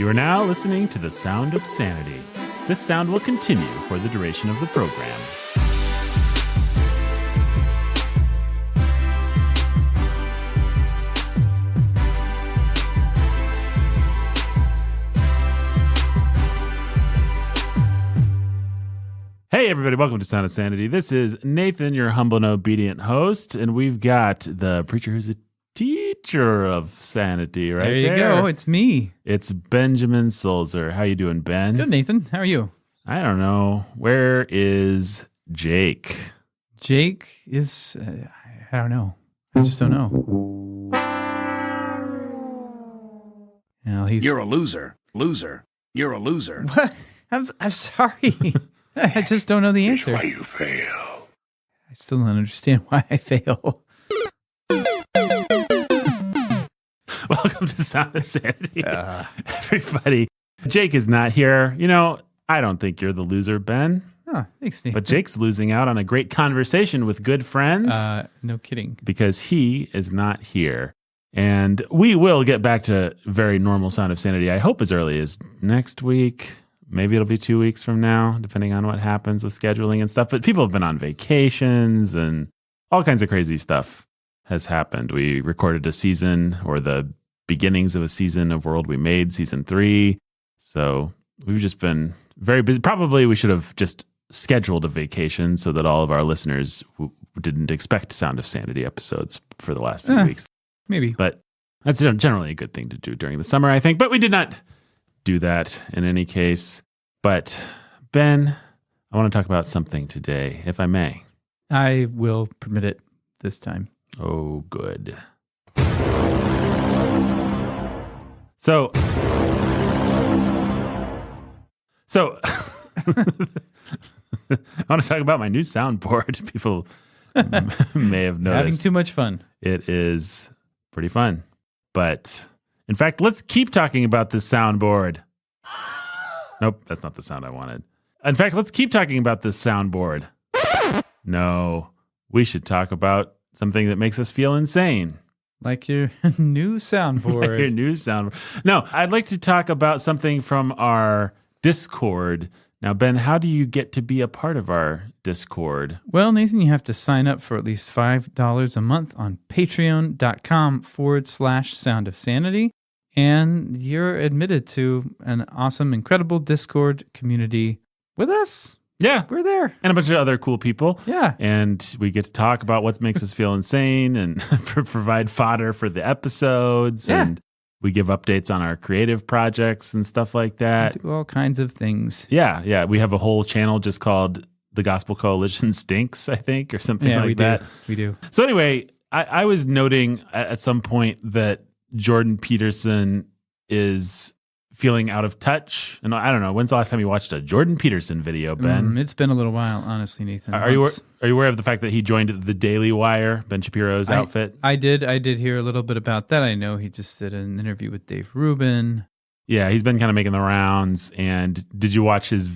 You are now listening to the sound of sanity. This sound will continue for the duration of the program. Hey everybody, welcome to Sound of Sanity. This is Nathan, your humble and obedient host, and we've got the preacher who's a teacher of sanity right there. There you go, it's me. It's Benjamin Sulzer. How you doing, Ben? Good, Nathan. How are you? I don't know. Where is Jake? Jake is, I don't know. I just don't know. You're a loser. You're a loser. What? I'm sorry. I just don't know the answer. That's why you fail. I still don't understand why I fail. Welcome to Sound of Sanity, everybody. Jake is not here. You know, I don't think you're the loser, Ben. Oh, thanks, Nathan. But Jake's losing out on a great conversation with good friends. No kidding. Because he is not here. And we will get back to very normal Sound of Sanity, I hope as early as next week. Maybe it'll be 2 weeks from now, depending on what happens with scheduling and stuff. But people have been on vacations and all kinds of crazy stuff has happened. We recorded a season, or the beginnings of a season of World We Made, season 3. So we've just been very busy. Probably we should have just scheduled a vacation so that all of our listeners didn't expect Sound of Sanity episodes for the last few weeks. Maybe. But that's generally a good thing to do during the summer, I think. But we did not do that in any case. But Ben, I want to talk about something today, if I may. I will permit it this time. Oh, good. So I want to talk about my new soundboard. People may have noticed. Having too much fun. It is pretty fun. But in fact, let's keep talking about this soundboard. Nope, that's not the sound I wanted. In fact, let's keep talking about this soundboard. No, we should talk about something that makes us feel insane. Like your new soundboard. Like your new soundboard. No, I'd like to talk about something from our Discord. Now, Ben, how do you get to be a part of our Discord? Well, Nathan, you have to sign up for at least $5 a month on patreon.com/Sound of Sanity. And you're admitted to an awesome, incredible Discord community with us. Yeah. We're there. And a bunch of other cool people. Yeah. And we get to talk about what makes us feel insane and provide fodder for the episodes. Yeah. And we give updates on our creative projects and stuff like that. We do all kinds of things. Yeah. We have a whole channel just called The Gospel Coalition Stinks, I think, or something like that. We do. So anyway, I was noting at some point that Jordan Peterson is feeling out of touch. And I don't know, when's the last time you watched a Jordan Peterson video, Ben? It's been a little while, honestly, Nathan. Are you aware of the fact that he joined the Daily Wire, Ben Shapiro's outfit? I did hear a little bit about that. I know he just did an interview with Dave Rubin. Yeah, he's been kind of making the rounds. And did you watch his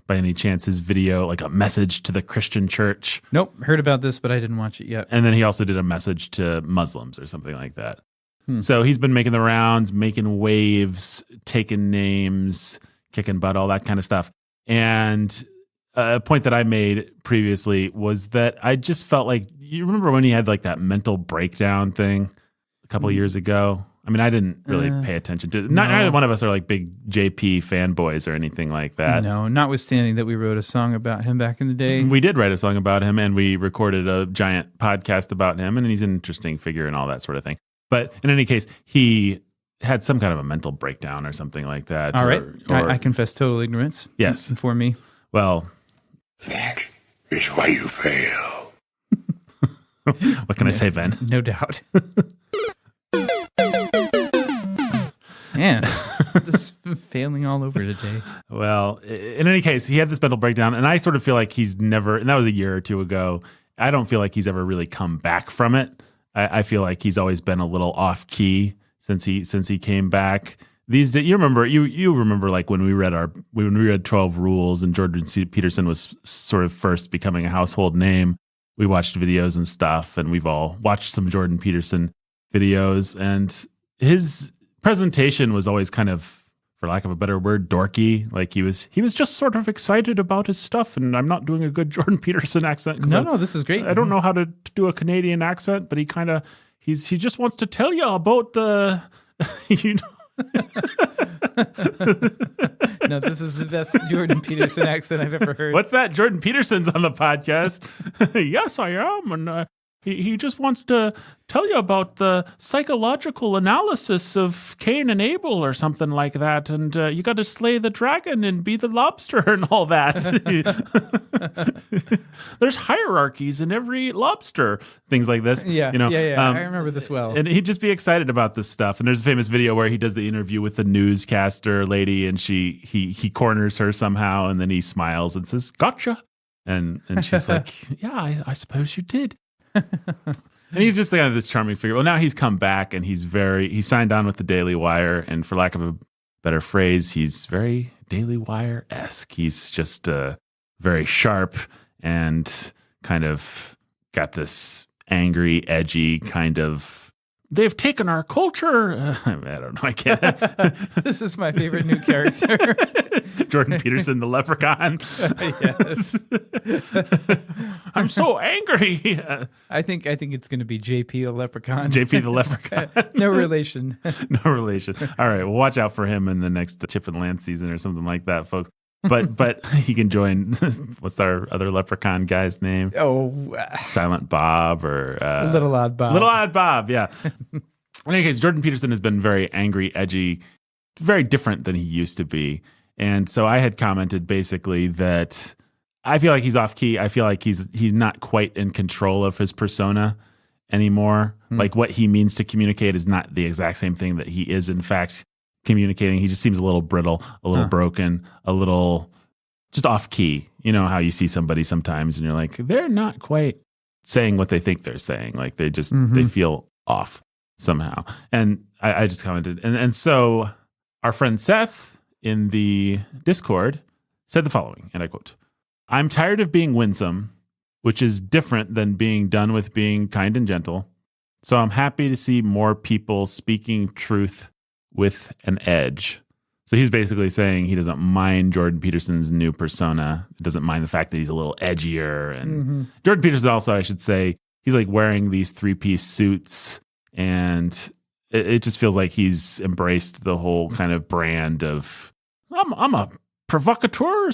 by any chance, his video, like a message to the Christian church? Nope, heard about this, but I didn't watch it yet. And then he also did a message to Muslims or something like that. So he's been making the rounds, making waves, taking names, kicking butt, all that kind of stuff. And a point that I made previously was that I just felt like, you remember when he had like that mental breakdown thing a couple of years ago? I mean, I didn't really pay attention to it. Neither one of us are like big JP fanboys or anything like that. No, notwithstanding that we wrote a song about him back in the day. We did write a song about him, and we recorded a giant podcast about him, and he's an interesting figure and all that sort of thing. But in any case, he had some kind of a mental breakdown or something like that. All right. I confess total ignorance. Yes. For me. Well. That is why you fail. What can I say, Ben? No doubt. Man, just failing all over today. Well, in any case, he had this mental breakdown, and I sort of feel like he's never, and that was a year or two ago, I don't feel like he's ever really come back from it. I feel like he's always been a little off key since he came back. These you remember like when we read 12 Rules and Jordan Peterson was sort of first becoming a household name. We watched videos and stuff, and we've all watched some Jordan Peterson videos, and his presentation was always kind of for lack of a better word, dorky. Like he was just sort of excited about his stuff, and I'm not doing a good Jordan Peterson accent. No, this is great. I don't know how to do a Canadian accent, but he just wants to tell you about the, you know. No, this is the best Jordan Peterson accent I've ever heard. What's that? Jordan Peterson's on the podcast. Yes, I am. And he just wants to tell you about the psychological analysis of Cain and Abel or something like that. And you got to slay the dragon and be the lobster and all that. There's hierarchies in every lobster. Things like this. Yeah, you know? I remember this well. And he'd just be excited about this stuff. And there's a famous video where he does the interview with the newscaster lady, and he corners her somehow, and then he smiles and says, "Gotcha." And she's like, "Yeah, I suppose you did." And he's just kind of this charming figure. Well, now he's come back, and he signed on with the Daily Wire, and for lack of a better phrase, he's very Daily Wire-esque. He's just very sharp and kind of got this angry, edgy kind of, they've taken our culture. I don't know. I can't. This is my favorite new character. Jordan Peterson, the leprechaun. Yes. I'm so angry. I think it's going to be JP the leprechaun. JP the leprechaun. No relation. No relation. All right. Well, watch out for him in the next Chip and Lance season or something like that, folks. But he can join. What's our other leprechaun guy's name? Oh, Silent Bob or Little Odd Bob. Little Odd Bob. Yeah. In any case, Jordan Peterson has been very angry, edgy, very different than he used to be. And so I had commented basically that I feel like he's off key. I feel like he's not quite in control of his persona anymore. Like what he means to communicate is not the exact same thing that he is in fact communicating. He just seems a little brittle, a little broken, a little just off key. You know how you see somebody sometimes and you're like, they're not quite saying what they think they're saying. Like they just they feel off somehow. And I just commented. And so our friend Seth in the Discord said the following, and I quote, "I'm tired of being winsome, which is different than being done with being kind and gentle. So I'm happy to see more people speaking truth with an edge." So he's basically saying he doesn't mind Jordan Peterson's new persona. He doesn't mind the fact that he's a little edgier. And Jordan Peterson also, I should say, he's like wearing these 3-piece suits, and it just feels like he's embraced the whole kind of brand of, I'm a provocateur,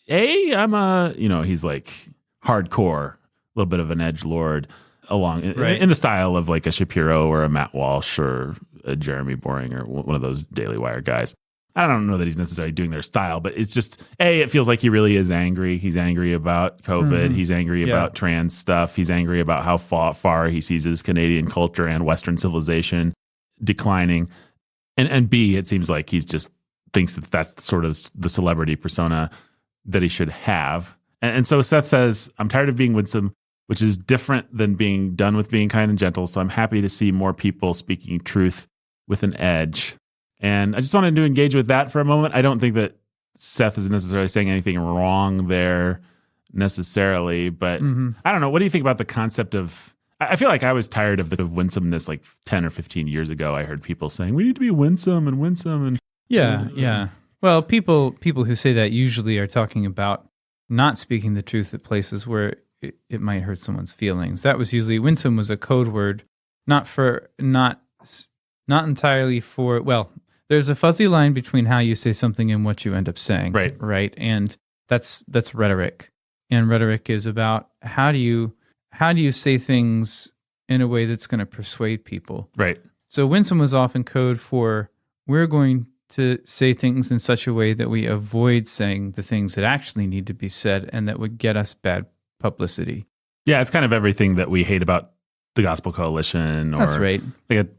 I'm a, he's like hardcore, a little bit of an edgelord along in the style of like a Shapiro or a Matt Walsh or a Jeremy Boring or one of those Daily Wire guys. I don't know that he's necessarily doing their style, but it's just, it feels like he really is angry. He's angry about COVID. He's angry about trans stuff. He's angry about how far he sees his Canadian culture and Western civilization declining. And B, it seems like he's just thinks that that's sort of the celebrity persona that he should have. And so Seth says, "I'm tired of being winsome, which is different than being done with being kind and gentle. So I'm happy to see more people speaking truth with an edge." And I just wanted to engage with that for a moment. I don't think that Seth is necessarily saying anything wrong there necessarily, but I don't know. What do you think about the concept of, I feel like I was tired of the winsomeness like 10 or 15 years ago. I heard people saying, we need to be winsome and winsome. And yeah. Well, people who say that usually are talking about not speaking the truth at places where it might hurt someone's feelings. That was usually, winsome was a code word, not entirely for, well, there's a fuzzy line between how you say something and what you end up saying. Right. And that's rhetoric. And rhetoric is about how do you say things in a way that's going to persuade people. Right. So winsome was often code for, we're going to say things in such a way that we avoid saying the things that actually need to be said and that would get us bad publicity. Yeah, it's kind of everything that we hate about the Gospel Coalition, or that's right. Like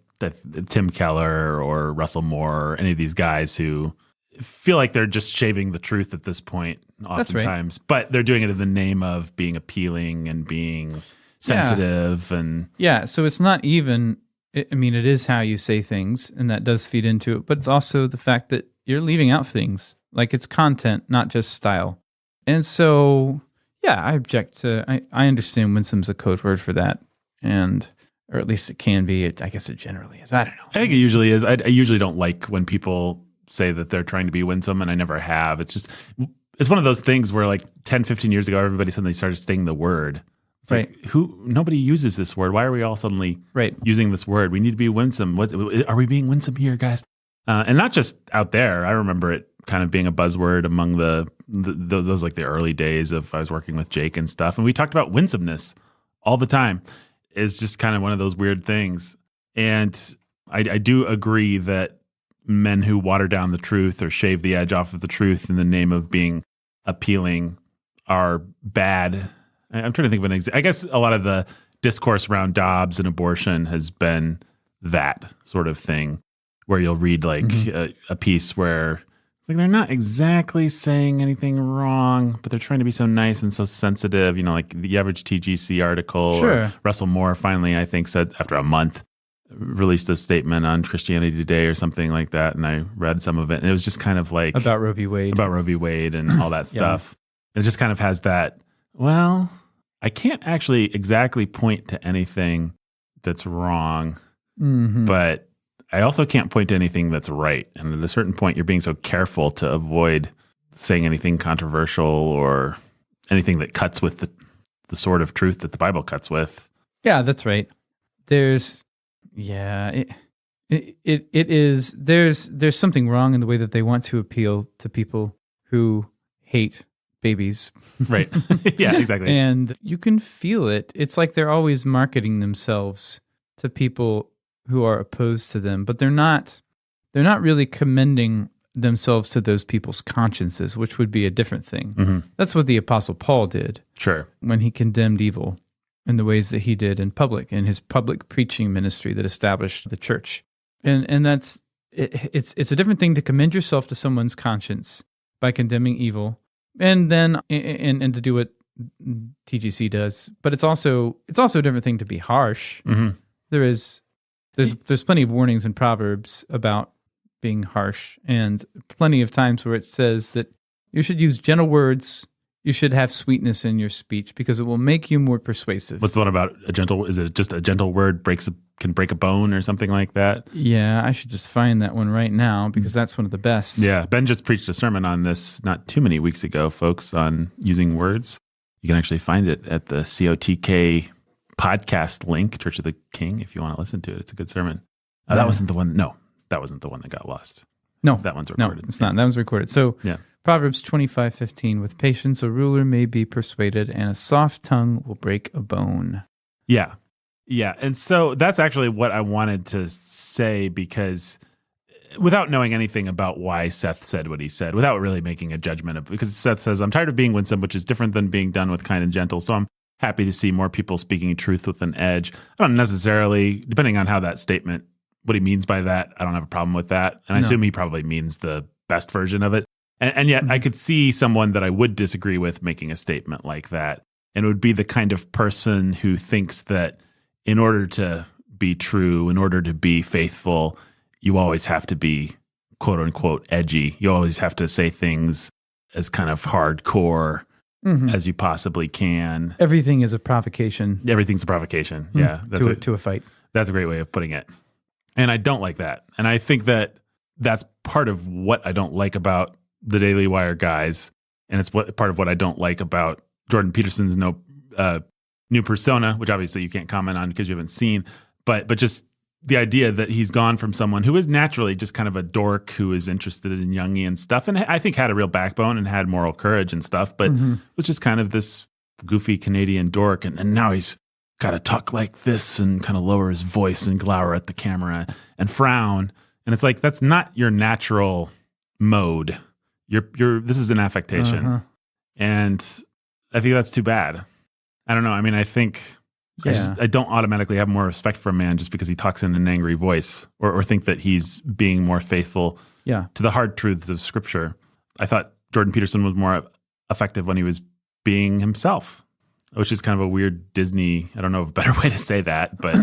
Tim Keller or Russell Moore, or any of these guys who feel like they're just shaving the truth at this point oftentimes, but they're doing it in the name of being appealing and being sensitive. So it's not even, I mean, it is how you say things, and that does feed into it, but it's also the fact that you're leaving out things. Like it's content, not just style. And so, I object to, I understand winsome's a code word for that, or at least it can be. I guess it generally is. I don't know. I think it usually is. I usually don't like when people say that they're trying to be winsome, and I never have. It's one of those things where like 10, 15 years ago, everybody suddenly started saying the word. It's like, nobody uses this word. Why are we all suddenly using this word? We need to be winsome. Are we being winsome here, guys? And not just out there. I remember it kind of being a buzzword among those like the early days of I was working with Jake and stuff. And we talked about winsomeness all the time. It's just kind of one of those weird things. And I do agree that men who water down the truth or shave the edge off of the truth in the name of being appealing are bad. I'm trying to think of an example. I guess a lot of the discourse around Dobbs and abortion has been that sort of thing, where you'll read like a piece where it's like they're not exactly saying anything wrong, but they're trying to be so nice and so sensitive. You know, like the average TGC article. Sure. Or Russell Moore finally, I think, said after a month, released a statement on Christianity Today or something like that, and I read some of it, and it was just kind of like about Roe v. Wade and all that stuff. It just kind of has that, well, I can't actually exactly point to anything that's wrong, but I also can't point to anything that's right. And at a certain point, you're being so careful to avoid saying anything controversial or anything that cuts with the sort of truth that the Bible cuts with. Yeah, that's right. There's something wrong in the way that they want to appeal to people who hate babies. Right. Yeah, exactly. And you can feel it. It's like they're always marketing themselves to people who are opposed to them, but they're not really commending themselves to those people's consciences, which would be a different thing. That's what the Apostle Paul did. Sure. When he condemned evil in the ways that he did in public, in his public preaching ministry that established the church. And that's it's a different thing to commend yourself to someone's conscience by condemning evil, and then and to do what TGC does. But it's also a different thing to be harsh. There's plenty of warnings in Proverbs about being harsh, and plenty of times where it says that you should use gentle words. You should have sweetness in your speech because it will make you more persuasive. What's the one about a gentle? Is it just a gentle word can break a bone or something like that? Yeah, I should just find that one right now because that's one of the best. Yeah, Ben just preached a sermon on this not too many weeks ago, folks, on using words. You can actually find it at the COTK podcast link, Church of the King, if you want to listen to it. It's a good sermon. That wasn't the one. No, that wasn't the one that got lost. No, that one's recorded. No, it's not. That was recorded. So yeah. Proverbs 25:15, with patience a ruler may be persuaded, and a soft tongue will break a bone. Yeah. Yeah. And so that's actually what I wanted to say, because without knowing anything about why Seth said what he said, without really making a judgment of, because Seth says, I'm tired of being winsome, which is different than being done with kind and gentle. So I'm happy to see more people speaking truth with an edge. I don't necessarily, depending on how that statement, what he means by that, I don't have a problem with that. And I assume he probably means the best version of it. And yet I could see someone that I would disagree with making a statement like that. And it would be the kind of person who thinks that in order to be true, in order to be faithful, you always have to be quote unquote edgy. You always have to say things as kind of hardcore as you possibly can. Everything is a provocation. Everything's a provocation. Yeah. To a fight. That's a great way of putting it. And I don't like that. And I think that that's part of what I don't like about the Daily Wire guys. And it's part of what I don't like about Jordan Peterson's new persona, which obviously you can't comment on because you haven't seen, but just the idea that he's gone from someone who is naturally just kind of a dork who is interested in Jungian stuff, and I think had a real backbone and had moral courage and stuff, but was just kind of this goofy Canadian dork, and now he's got to talk like this and kind of lower his voice and glower at the camera and frown, and it's like that's not your natural mode. This is an affectation, and I think that's too bad. I don't know. I mean, I think I don't automatically have more respect for a man just because he talks in an angry voice, or think that he's being more faithful to the hard truths of Scripture. I thought Jordan Peterson was more effective when he was being himself, which is kind of a weird Disney, I don't know of a better way to say that, but...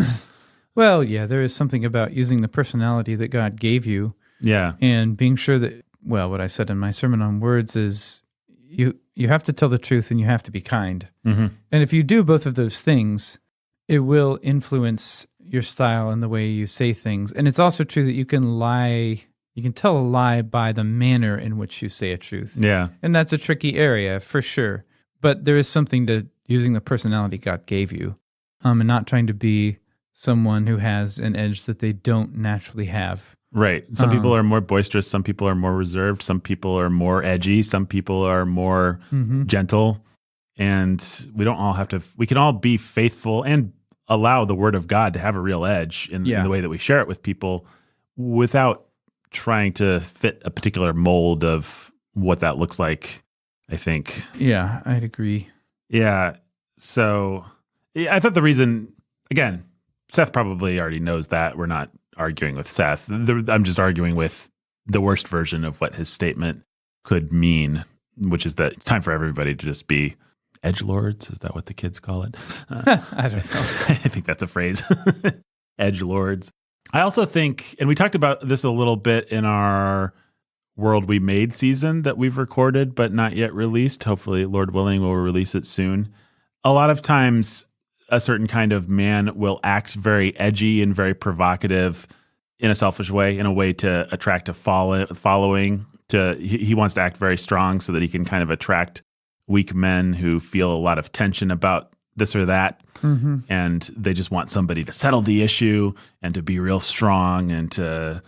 Well, yeah, there is something about using the personality that God gave you and being sure that, well, what I said in my sermon on words is you have to tell the truth and you have to be kind. And if you do both of those things, it will influence your style and the way you say things. And it's also true that you can lie You can tell a lie by the manner in which you say a truth. Yeah. And that's a tricky area for sure. But there is something to using the personality God gave you, and not trying to be someone who has an edge that they don't naturally have. Right. Some people are more boisterous. Some people are more reserved. Some people are more edgy. Some people are more gentle. And we don't all have to, we can all be faithful and allow the word of God to have a real edge in the way that we share it with people without trying to fit a particular mold of what that looks like, I think. Yeah, I'd agree. Yeah. So I thought the reason, again, Seth probably already knows that. We're not arguing with Seth. I'm just arguing with the worst version of what his statement could mean, which is that it's time for everybody to just be edgelords. Is that what the kids call it? I don't know. I think that's a phrase. Edgelords. I also think, and we talked about this a little bit in our World We Made season that we've recorded but not yet released. Hopefully, Lord willing, we'll release it soon. A lot of times, a certain kind of man will act very edgy and very provocative in a selfish way, in a way to attract a following. He wants to act very strong so that he can kind of attract weak men who feel a lot of tension about this or that. And they just want somebody to settle the issue and to be real strong and to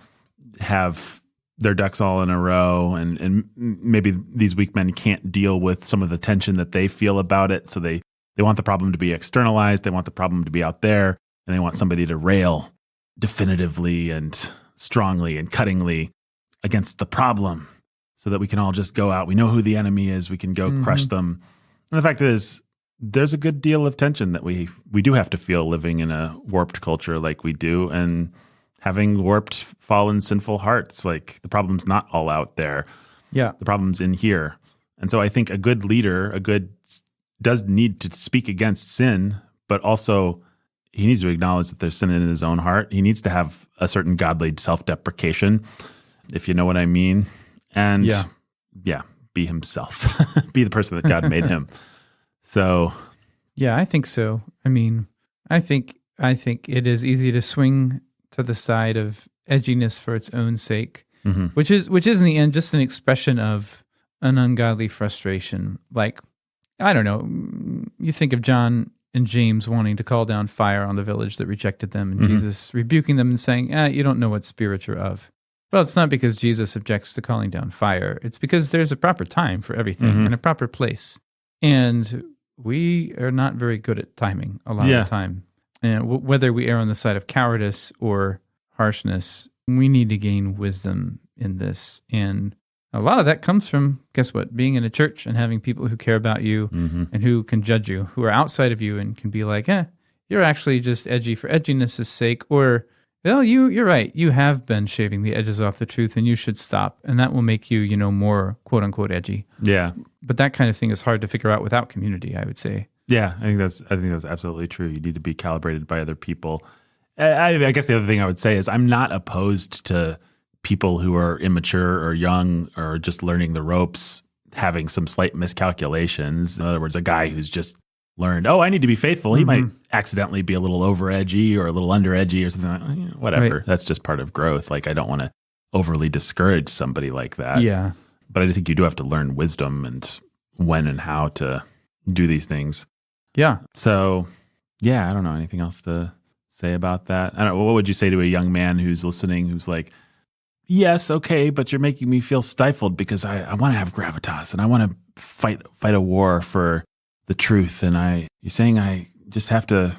have their ducks all in a row. And maybe these weak men can't deal with some of the tension that they feel about it. So they want the problem to be externalized. They want the problem to be out there, and they want somebody to rail definitively and strongly and cuttingly against the problem so that we can all just go out. We know who the enemy is. We can go crush them. And the fact is, there's a good deal of tension that we do have to feel living in a warped culture like we do, and having warped, fallen, sinful hearts. Like, the problem's not all out there. Yeah. The problem's in here. And so I think a good leader, does need to speak against sin, but also he needs to acknowledge that there's sin in his own heart. He needs to have a certain godly self-deprecation, if you know what I mean. And be himself, be the person that God made him. So, yeah, I think so. I mean, I think it is easy to swing to the side of edginess for its own sake, which is in the end just an expression of an ungodly frustration. Like, I don't know, you think of John and James wanting to call down fire on the village that rejected them, and Jesus rebuking them and saying, you don't know what spirit you're of. Well, it's not because Jesus objects to calling down fire. It's because there's a proper time for everything and a proper place. And we are not very good at timing a lot of the time. And whether we err on the side of cowardice or harshness, we need to gain wisdom in this. And a lot of that comes from, guess what, being in a church and having people who care about you and who can judge you, who are outside of you and can be like, you're actually just edgy for edginess' sake, or, well, you're right, you have been shaving the edges off the truth and you should stop. And that will make you, more quote unquote edgy. Yeah. But that kind of thing is hard to figure out without community, I would say. Yeah, I think that's absolutely true. You need to be calibrated by other people. I guess the other thing I would say is I'm not opposed to people who are immature or young or just learning the ropes having some slight miscalculations. In other words, a guy who's just learned, I need to be faithful. He might accidentally be a little over edgy or a little under edgy or something like whatever. Right. That's just part of growth. Like, I don't want to overly discourage somebody like that. Yeah. But I think you do have to learn wisdom and when and how to do these things. Yeah. So, I don't know anything else to say about that. I don't know. What would you say to a young man who's listening, who's like, yes, okay, but you're making me feel stifled because I want to have gravitas and I want to fight a war for the truth. And you're saying I just have to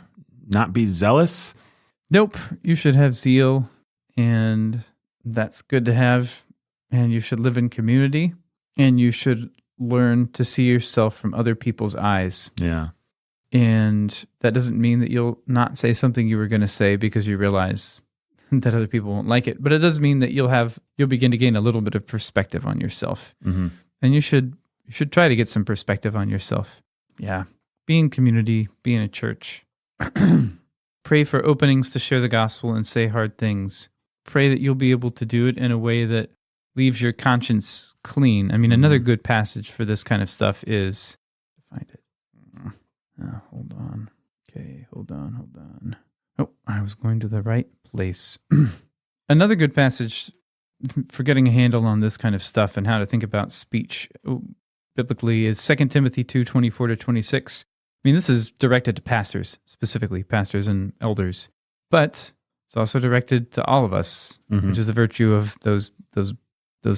not be zealous? Nope. You should have zeal, and that's good to have. And you should live in community, and you should learn to see yourself from other people's eyes. Yeah. And that doesn't mean that you'll not say something you were going to say because you realize that other people won't like it. But it does mean that you'll begin to gain a little bit of perspective on yourself. And you should try to get some perspective on yourself. Yeah. Be in community, be in a church. Pray for openings to share the gospel and say hard things. Pray that you'll be able to do it in a way that leaves your conscience clean. I mean, another good passage for this kind of stuff is, find it. Hold on. Okay, hold on. Oh, I was going to the right place. Another good passage for getting a handle on this kind of stuff and how to think about speech biblically is 2 Timothy 2:24-26. I mean, this is directed to pastors, specifically pastors and elders, but it's also directed to all of us, which is the virtue of those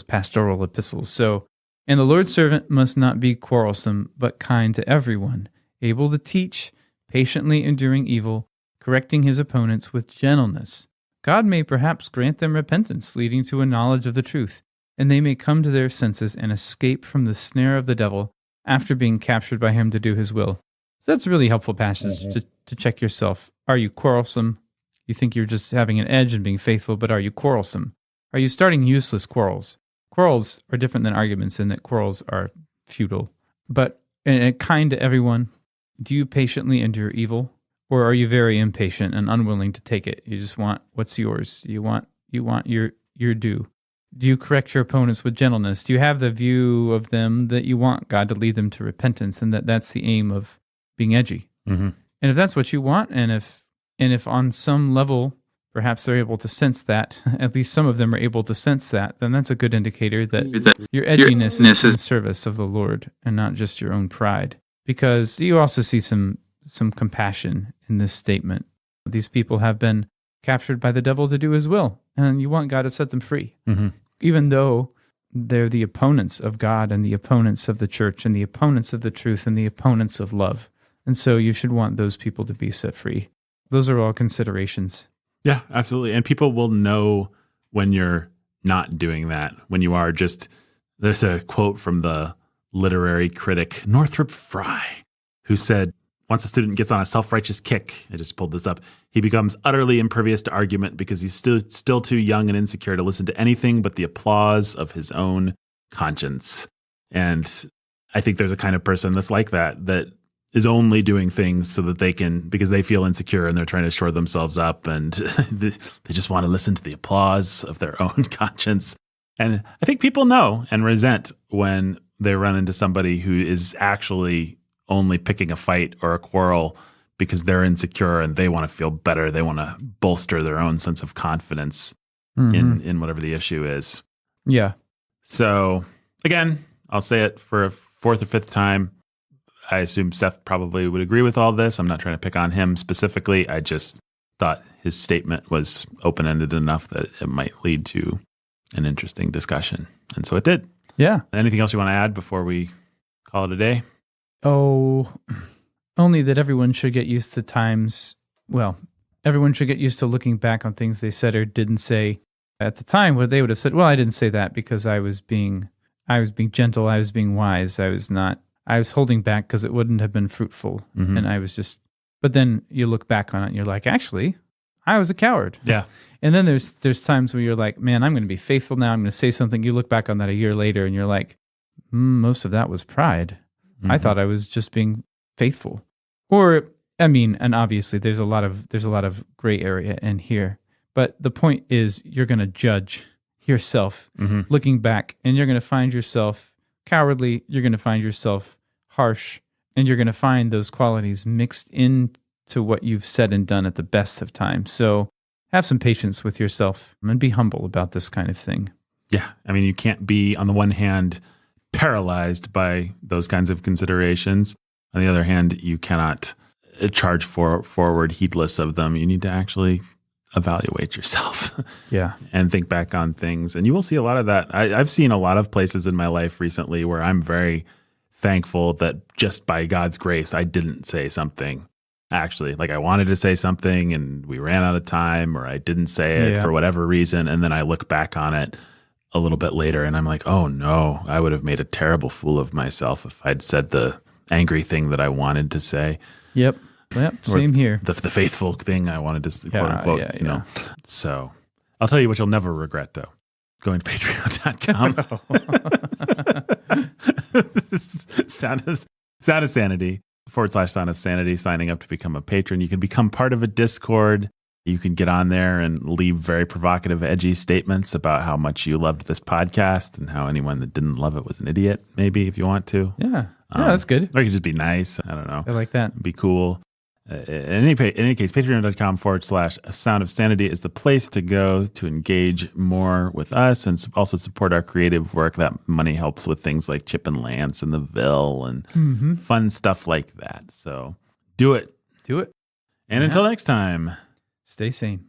pastoral epistles. So, and the Lord's servant must not be quarrelsome, but kind to everyone, able to teach, patiently enduring evil, correcting his opponents with gentleness. God may perhaps grant them repentance, leading to a knowledge of the truth, and they may come to their senses and escape from the snare of the devil after being captured by him to do his will. So that's a really helpful passage to check yourself. Are you quarrelsome? You think you're just having an edge and being faithful, but are you quarrelsome? Are you starting useless quarrels? Quarrels are different than arguments in that quarrels are futile. But kind to everyone, do you patiently endure evil? Or are you very impatient and unwilling to take it? You just want what's yours. You want your due. Do you correct your opponents with gentleness? Do you have the view of them that you want God to lead them to repentance, and that's the aim of being edgy? And if that's what you want, and if on some level perhaps they're able to sense that, at least some of them are able to sense that, then that's a good indicator that your edginess is in service of the Lord and not just your own pride. Because you also see some compassion in this statement. These people have been captured by the devil to do his will, and you want God to set them free. Even though they're the opponents of God and the opponents of the church and the opponents of the truth and the opponents of love. And so you should want those people to be set free. Those are all considerations. Yeah, absolutely. And people will know when you're not doing that, when you are just, there's a quote from the literary critic Northrop Frye, who said, once a student gets on a self-righteous kick, I just pulled this up, he becomes utterly impervious to argument because he's still too young and insecure to listen to anything but the applause of his own conscience. And I think there's a kind of person that's like that is only doing things so that they can, because they feel insecure and they're trying to shore themselves up, and they just want to listen to the applause of their own conscience. And I think people know and resent when they run into somebody who is actually only picking a fight or a quarrel because they're insecure and they want to feel better. They want to bolster their own sense of confidence in whatever the issue is. Yeah. So again, I'll say it for a fourth or fifth time. I assume Seth probably would agree with all this. I'm not trying to pick on him specifically. I just thought his statement was open-ended enough that it might lead to an interesting discussion. And so it did. Yeah. Anything else you want to add before we call it a day? Oh, only that everyone should get used to everyone should get used to looking back on things they said or didn't say at the time, where they would have said, well, I didn't say that because I was being gentle, I was being wise, I was holding back because it wouldn't have been fruitful. And I was just, but then you look back on it and you're like, actually, I was a coward. Yeah. And then there's times where you're like, man, I'm going to be faithful now. I'm going to say something. You look back on that a year later and you're like, most of that was pride. I thought I was just being faithful. Or, I mean, and obviously there's a lot of gray area in here. But the point is, you're going to judge yourself looking back, and you're going to find yourself cowardly. You're going to find yourself harsh, and you're going to find those qualities mixed into what you've said and done at the best of times. So have some patience with yourself and be humble about this kind of thing. Yeah. I mean, you can't be, on the one hand, paralyzed by those kinds of considerations. On the other hand, you cannot charge forward heedless of them. You need to actually evaluate yourself and think back on things. And you will see a lot of that. I've seen a lot of places in my life recently where I'm very thankful that just by God's grace, I didn't say something. Actually, like I wanted to say something and we ran out of time, or I didn't say it for whatever reason. And then I look back on it a little bit later and I'm like, oh no, I would have made a terrible fool of myself if I'd said the angry thing that I wanted to say. Yep. Same here. The faithful thing I wanted to quote unquote, you know. So I'll tell you what you'll never regret though. Going to patreon.com. This is Sound of Sanity /Sound of Sanity, signing up to become a patron. You can become part of a Discord. You can get on there and leave very provocative, edgy statements about how much you loved this podcast and how anyone that didn't love it was an idiot, maybe, if you want to. Yeah. Yeah, that's good. Or you can just be nice. I don't know. I like that. Be cool. In any case, patreon.com/Sound of Sanity is the place to go to engage more with us and also support our creative work. That money helps with things like Chip and Lance and the Ville and fun stuff like that. So do it. Do it. And until next time, stay sane.